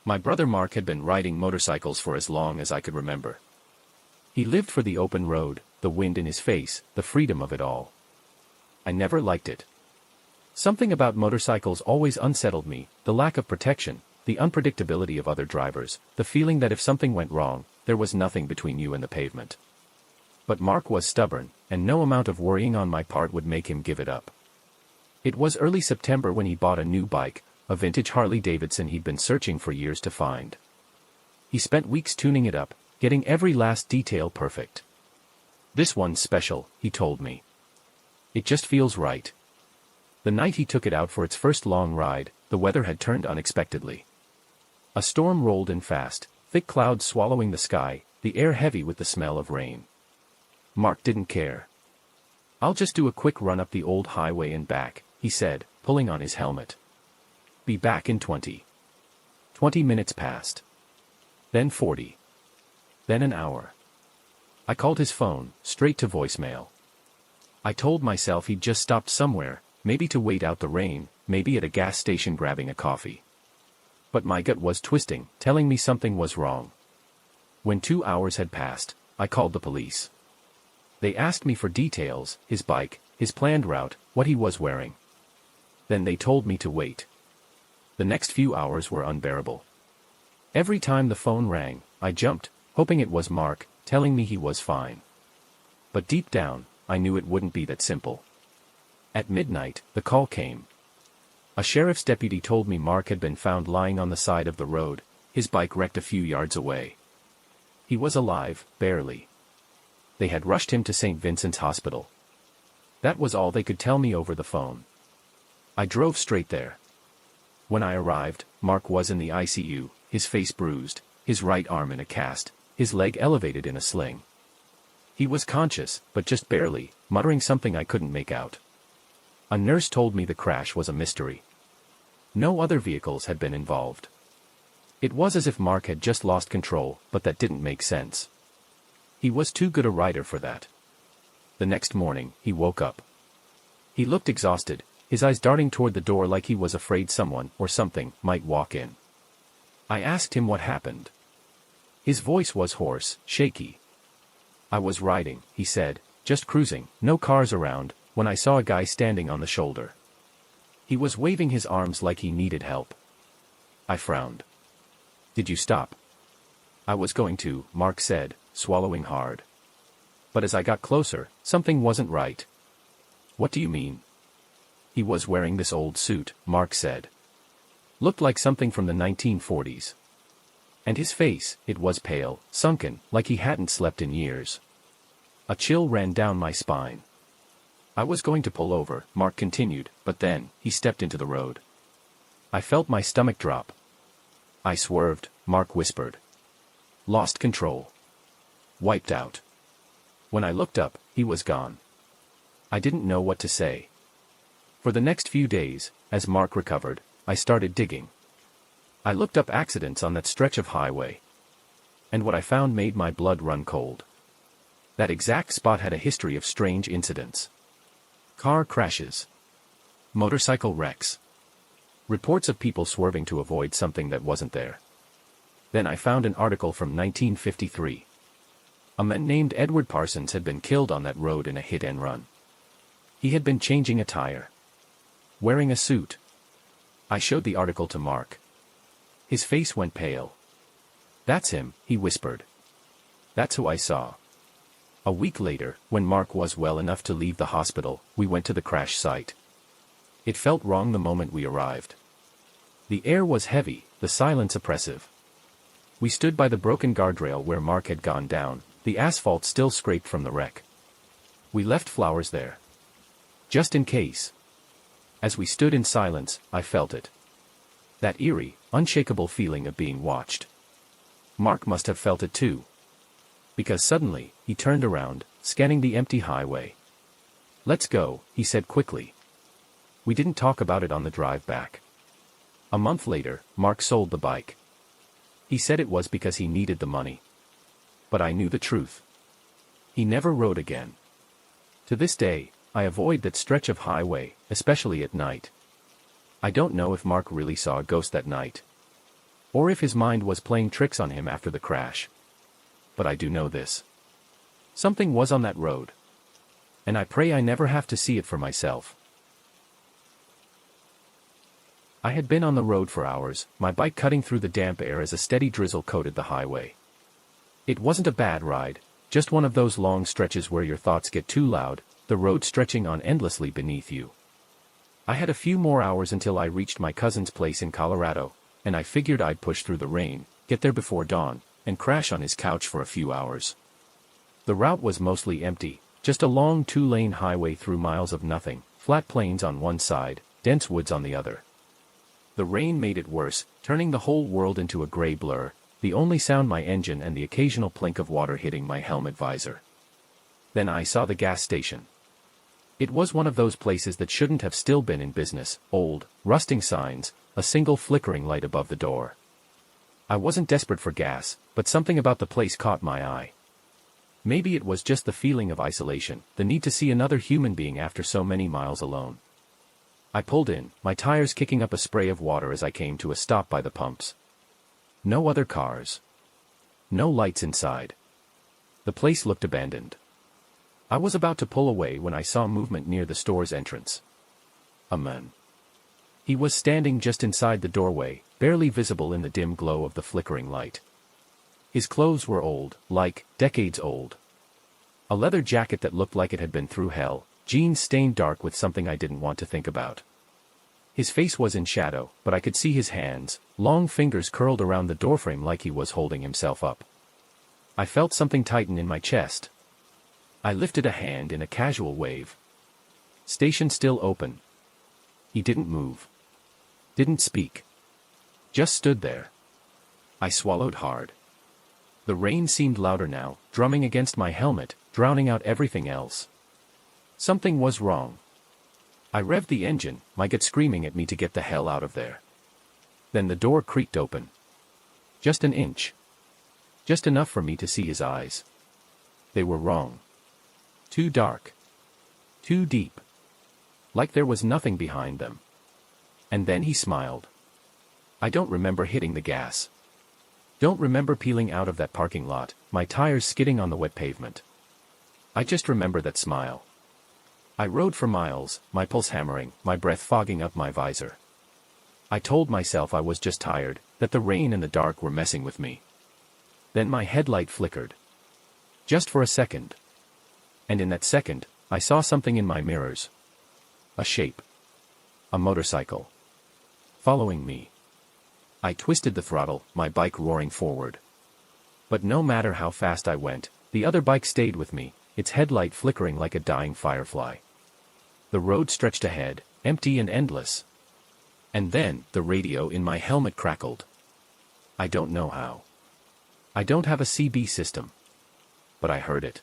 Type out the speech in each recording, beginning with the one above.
My brother Mark had been riding motorcycles for as long as I could remember. He lived for the open road, the wind in his face, the freedom of it all. I never liked it. Something about motorcycles always unsettled me, the lack of protection, the unpredictability of other drivers, the feeling that if something went wrong, there was nothing between you and the pavement. But Mark was stubborn, and no amount of worrying on my part would make him give it up. It was early September when he bought a new bike, a vintage Harley-Davidson he'd been searching for years to find. He spent weeks tuning it up, getting every last detail perfect. "This one's special," he told me. "It just feels right." The night he took it out for its first long ride, the weather had turned unexpectedly. A storm rolled in fast, thick clouds swallowing the sky, the air heavy with the smell of rain. Mark didn't care. "I'll just do a quick run up the old highway and back," he said, pulling on his helmet. "Be back in 20 minutes passed. Then 40. Then an hour. I called his phone, straight to voicemail. I told myself he'd just stopped somewhere, maybe to wait out the rain, maybe at a gas station grabbing a coffee. But my gut was twisting, telling me something was wrong. When 2 hours had passed, I called the police. They asked me for details, his bike, his planned route, what he was wearing. Then they told me to wait. The next few hours were unbearable. Every time the phone rang, I jumped, hoping it was Mark, telling me he was fine. But deep down, I knew it wouldn't be that simple. At midnight, the call came. A sheriff's deputy told me Mark had been found lying on the side of the road, his bike wrecked a few yards away. He was alive, barely. They had rushed him to St. Vincent's Hospital. That was all they could tell me over the phone. I drove straight there. When I arrived, Mark was in the ICU, his face bruised, his right arm in a cast, his leg elevated in a sling. He was conscious, but just barely, muttering something I couldn't make out. A nurse told me the crash was a mystery. No other vehicles had been involved. It was as if Mark had just lost control, but that didn't make sense. He was too good a rider for that. The next morning, he woke up. He looked exhausted, his eyes darting toward the door like he was afraid someone, or something, might walk in. I asked him what happened. His voice was hoarse, shaky. "I was riding," he said, "just cruising, no cars around, when I saw a guy standing on the shoulder. He was waving his arms like he needed help." I frowned. "Did you stop?" "I was going to," Mark said, swallowing hard. But as I got closer, something wasn't right. "What do you mean?" "He was wearing this old suit," Mark said. "Looked like something from the 1940s. And his face, it was pale, sunken, like he hadn't slept in years." A chill ran down my spine. "I was going to pull over," Mark continued, "but then, he stepped into the road. I felt my stomach drop. I swerved," Mark whispered. "Lost control. Wiped out. When I looked up, he was gone." I didn't know what to say. For the next few days, as Mark recovered, I started digging. I looked up accidents on that stretch of highway. And what I found made my blood run cold. That exact spot had a history of strange incidents. Car crashes. Motorcycle wrecks. Reports of people swerving to avoid something that wasn't there. Then I found an article from 1953. A man named Edward Parsons had been killed on that road in a hit-and-run. He had been changing a tire. Wearing a suit. I showed the article to Mark. His face went pale. "That's him," he whispered. "That's who I saw." A week later, when Mark was well enough to leave the hospital, we went to the crash site. It felt wrong the moment we arrived. The air was heavy, the silence oppressive. We stood by the broken guardrail where Mark had gone down, the asphalt still scraped from the wreck. We left flowers there. Just in case. As we stood in silence, I felt it. That eerie, unshakable feeling of being watched. Mark must have felt it too. Because suddenly, he turned around, scanning the empty highway. "Let's go," he said quickly. We didn't talk about it on the drive back. A month later, Mark sold the bike. He said it was because he needed the money. But I knew the truth. He never rode again. To this day, I avoid that stretch of highway, especially at night. I don't know if Mark really saw a ghost that night. or if his mind was playing tricks on him after the crash. But I do know this. Something was on that road. And I pray I never have to see it for myself. I had been on the road for hours, my bike cutting through the damp air as a steady drizzle coated the highway. It wasn't a bad ride, just one of those long stretches where your thoughts get too loud, the road stretching on endlessly beneath you. I had a few more hours until I reached my cousin's place in Colorado, and I figured I'd push through the rain, get there before dawn, and crash on his couch for a few hours. The route was mostly empty, just a long 2-lane highway through miles of nothing, flat plains on one side, dense woods on the other. The rain made it worse, turning the whole world into a gray blur, the only sound my engine and the occasional plink of water hitting my helmet visor. Then I saw the gas station. It was one of those places that shouldn't have still been in business, old, rusting signs, a single flickering light above the door. I wasn't desperate for gas, but something about the place caught my eye. Maybe it was just the feeling of isolation, the need to see another human being after so many miles alone. I pulled in, my tires kicking up a spray of water as I came to a stop by the pumps. No other cars. No lights inside. The place looked abandoned. I was about to pull away when I saw movement near the store's entrance. A man. He was standing just inside the doorway, barely visible in the dim glow of the flickering light. His clothes were old, like decades old. A leather jacket that looked like it had been through hell, jeans stained dark with something I didn't want to think about. His face was in shadow, but I could see his hands, long fingers curled around the doorframe like he was holding himself up. I felt something tighten in my chest. I lifted a hand in a casual wave. Station still open. He didn't move. Didn't speak. Just stood there. I swallowed hard. The rain seemed louder now, drumming against my helmet, drowning out everything else. Something was wrong. I revved the engine, my gut screaming at me to get the hell out of there. Then the door creaked open. Just an inch. Just enough for me to see his eyes. They were wrong. Too dark. Too deep. Like there was nothing behind them. And then he smiled. I don't remember hitting the gas. Don't remember peeling out of that parking lot, my tires skidding on the wet pavement. I just remember that smile. I rode for miles, my pulse hammering, my breath fogging up my visor. I told myself I was just tired, that the rain and the dark were messing with me. Then my headlight flickered. Just for a second. And in that second, I saw something in my mirrors. A shape. A motorcycle. Following me. I twisted the throttle, my bike roaring forward. But no matter how fast I went, the other bike stayed with me, its headlight flickering like a dying firefly. The road stretched ahead, empty and endless. And then, the radio in my helmet crackled. I don't know how. I don't have a CB system. But I heard it.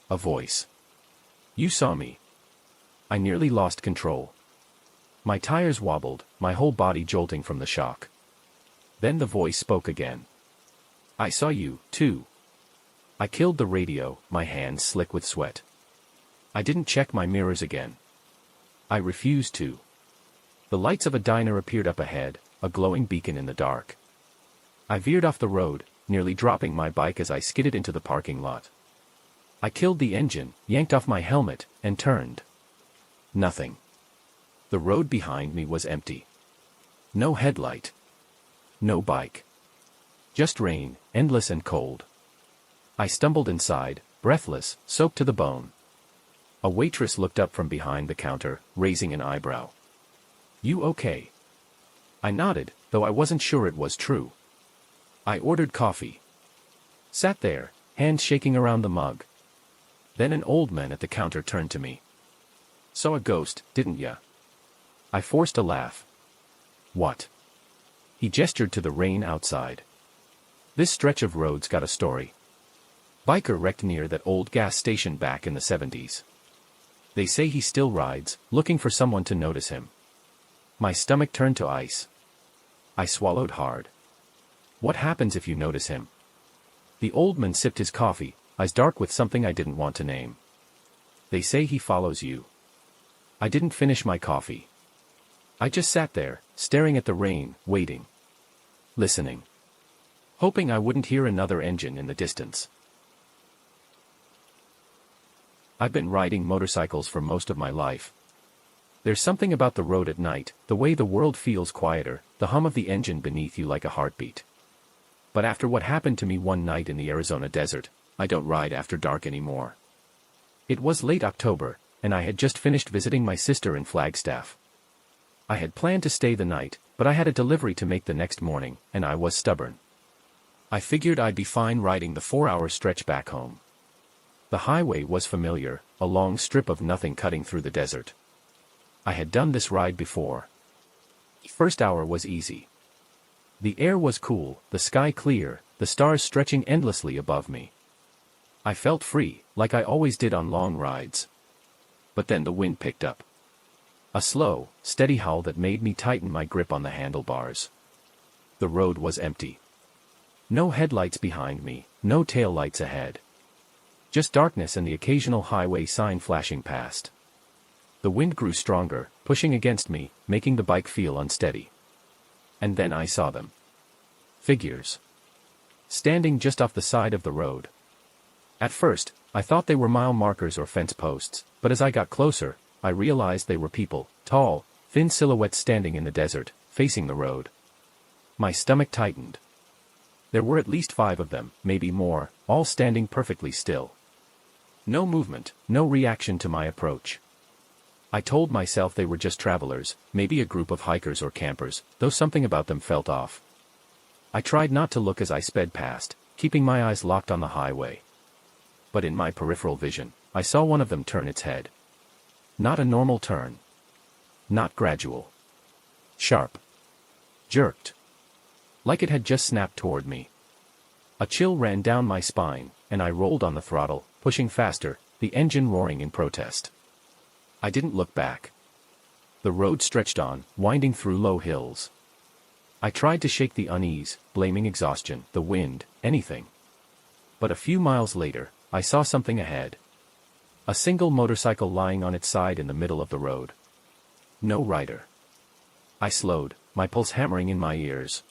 A voice. You saw me. I nearly lost control. My tires wobbled, my whole body jolting from the shock. Then the voice spoke again. I saw you, too. I killed the radio, my hands slick with sweat. I didn't check my mirrors again. I refused to. The lights of a diner appeared up ahead, a glowing beacon in the dark. I veered off the road, nearly dropping my bike as I skidded into the parking lot. I killed the engine, yanked off my helmet, and turned. Nothing. The road behind me was empty. No headlight. No bike. Just rain, endless and cold. I stumbled inside, breathless, soaked to the bone. A waitress looked up from behind the counter, raising an eyebrow. You okay? I nodded, though I wasn't sure it was true. I ordered coffee. Sat there, hands shaking around the mug. Then an old man at the counter turned to me. Saw a ghost, didn't ya? I forced a laugh. What? He gestured to the rain outside. This stretch of road's got a story. Biker wrecked near that old gas station back in the 70s. They say he still rides, looking for someone to notice him. My stomach turned to ice. I swallowed hard. What happens if you notice him? The old man sipped his coffee, eyes dark with something I didn't want to name. They say he follows you. I didn't finish my coffee. I just sat there, staring at the rain, waiting. listening, hoping I wouldn't hear another engine in the distance. I've been riding motorcycles for most of my life. There's something about the road at night, the way the world feels quieter, the hum of the engine beneath you like a heartbeat. But after what happened to me one night in the Arizona desert, I don't ride after dark anymore. It was late October, and I had just finished visiting my sister in Flagstaff. I had planned to stay the night, but I had a delivery to make the next morning, and I was stubborn. I figured I'd be fine riding the 4-hour stretch back home. The highway was familiar, a long strip of nothing cutting through the desert. I had done this ride before. The first hour was easy. The air was cool, the sky clear, the stars stretching endlessly above me. I felt free, like I always did on long rides. But then the wind picked up. A slow, steady howl that made me tighten my grip on the handlebars. The road was empty. No headlights behind me, no taillights ahead. Just darkness and the occasional highway sign flashing past. The wind grew stronger, pushing against me, making the bike feel unsteady. And then I saw them. Figures. Standing just off the side of the road. At first, I thought they were mile markers or fence posts, but as I got closer, I realized they were people, tall, thin silhouettes standing in the desert, facing the road. My stomach tightened. There were at least 5 of them, maybe more, all standing perfectly still. No movement, no reaction to my approach. I told myself they were just travelers, maybe a group of hikers or campers, though something about them felt off. I tried not to look as I sped past, keeping my eyes locked on the highway. But in my peripheral vision, I saw one of them turn its head. Not a normal turn. Not gradual. Sharp. Jerked. Like it had just snapped toward me. A chill ran down my spine, and I rolled on the throttle, pushing faster, the engine roaring in protest. I didn't look back. The road stretched on, winding through low hills. I tried to shake the unease, blaming exhaustion, the wind, anything. But a few miles later, I saw something ahead. A single motorcycle lying on its side in the middle of the road. No rider. I slowed, my pulse hammering in my ears.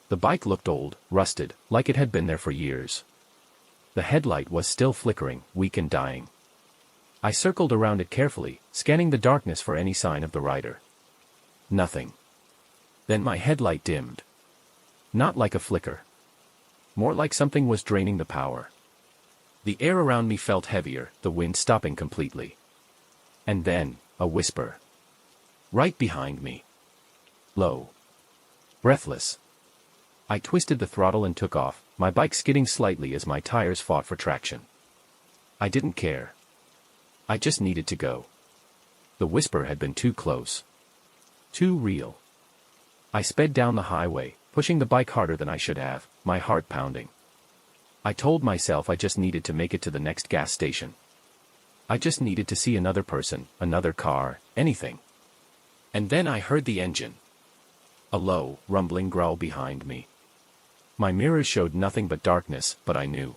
The bike looked old, rusted, like it had been there for years. The headlight was still flickering, weak and dying. I circled around it carefully, scanning the darkness for any sign of the rider. Nothing. Then my headlight dimmed. Not like a flicker. More like something was draining the power. The air around me felt heavier, the wind stopping completely. And then, a whisper. Right behind me. Low. Breathless. I twisted the throttle and took off, my bike skidding slightly as my tires fought for traction. I didn't care. I just needed to go. The whisper had been too close. Too real. I sped down the highway, pushing the bike harder than I should have, my heart pounding. I told myself I just needed to make it to the next gas station. I just needed to see another person, another car, anything. And then I heard the engine. A low, rumbling growl behind me. My mirrors showed nothing but darkness, but I knew.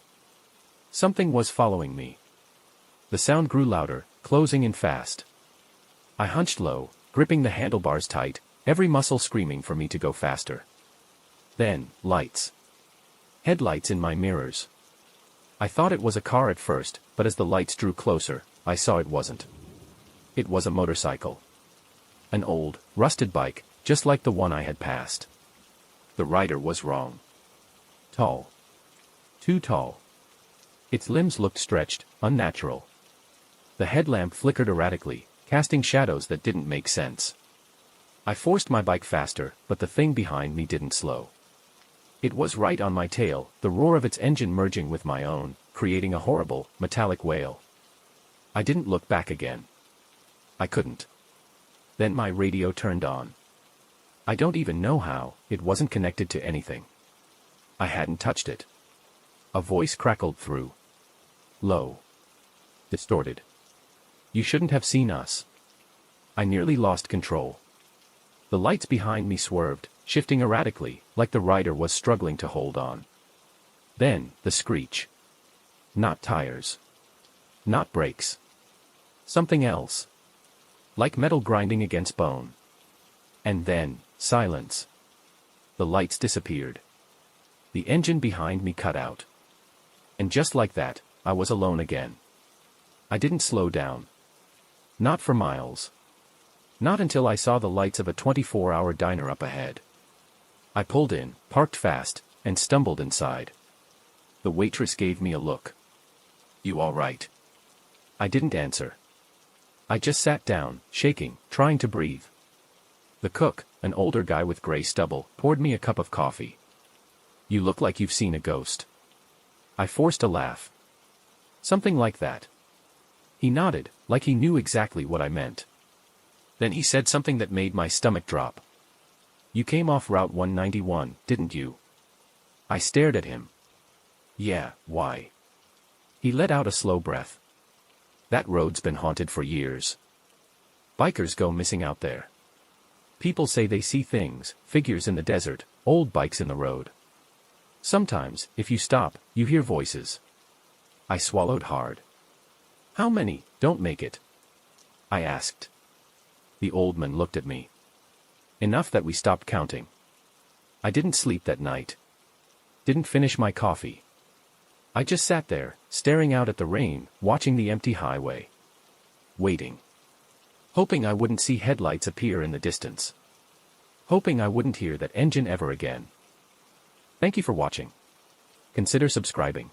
Something was following me. The sound grew louder, closing in fast. I hunched low, gripping the handlebars tight, every muscle screaming for me to go faster. Then, lights. Headlights in my mirrors. I thought it was a car at first, but as the lights drew closer, I saw it wasn't. It was a motorcycle. An old, rusted bike, just like the one I had passed. The rider was wrong. Tall. Too tall. Its limbs looked stretched, unnatural. The headlamp flickered erratically, casting shadows that didn't make sense. I forced my bike faster, but the thing behind me didn't slow. It was right on my tail, the roar of its engine merging with my own, creating a horrible, metallic wail. I didn't look back again. I couldn't. Then my radio turned on. I don't even know how, it wasn't connected to anything. I hadn't touched it. A voice crackled through. Low. Distorted. You shouldn't have seen us. I nearly lost control. The lights behind me swerved, shifting erratically, like the rider was struggling to hold on. Then, the screech. Not tires. Not brakes. Something else. Like metal grinding against bone. And then, silence. The lights disappeared. The engine behind me cut out. And just like that, I was alone again. I didn't slow down. Not for miles. Not until I saw the lights of a 24-hour diner up ahead. I pulled in, parked fast, and stumbled inside. The waitress gave me a look. "You all right?" I didn't answer. I just sat down, shaking, trying to breathe. The cook, an older guy with gray stubble, poured me a cup of coffee. "You look like you've seen a ghost." I forced a laugh. "Something like that." He nodded, like he knew exactly what I meant. Then he said something that made my stomach drop. "You came off Route 191, didn't you?" I stared at him. "Yeah, why?" He let out a slow breath. "That road's been haunted for years. Bikers go missing out there. People say they see things, figures in the desert, old bikes in the road. Sometimes, if you stop, you hear voices." I swallowed hard. "How many don't make it?" I asked. The old man looked at me. "Enough that we stopped counting." I didn't sleep that night. Didn't finish my coffee. I just sat there, staring out at the rain, watching the empty highway. Waiting. Hoping I wouldn't see headlights appear in the distance. Hoping I wouldn't hear that engine ever again. Thank you for watching. Consider subscribing.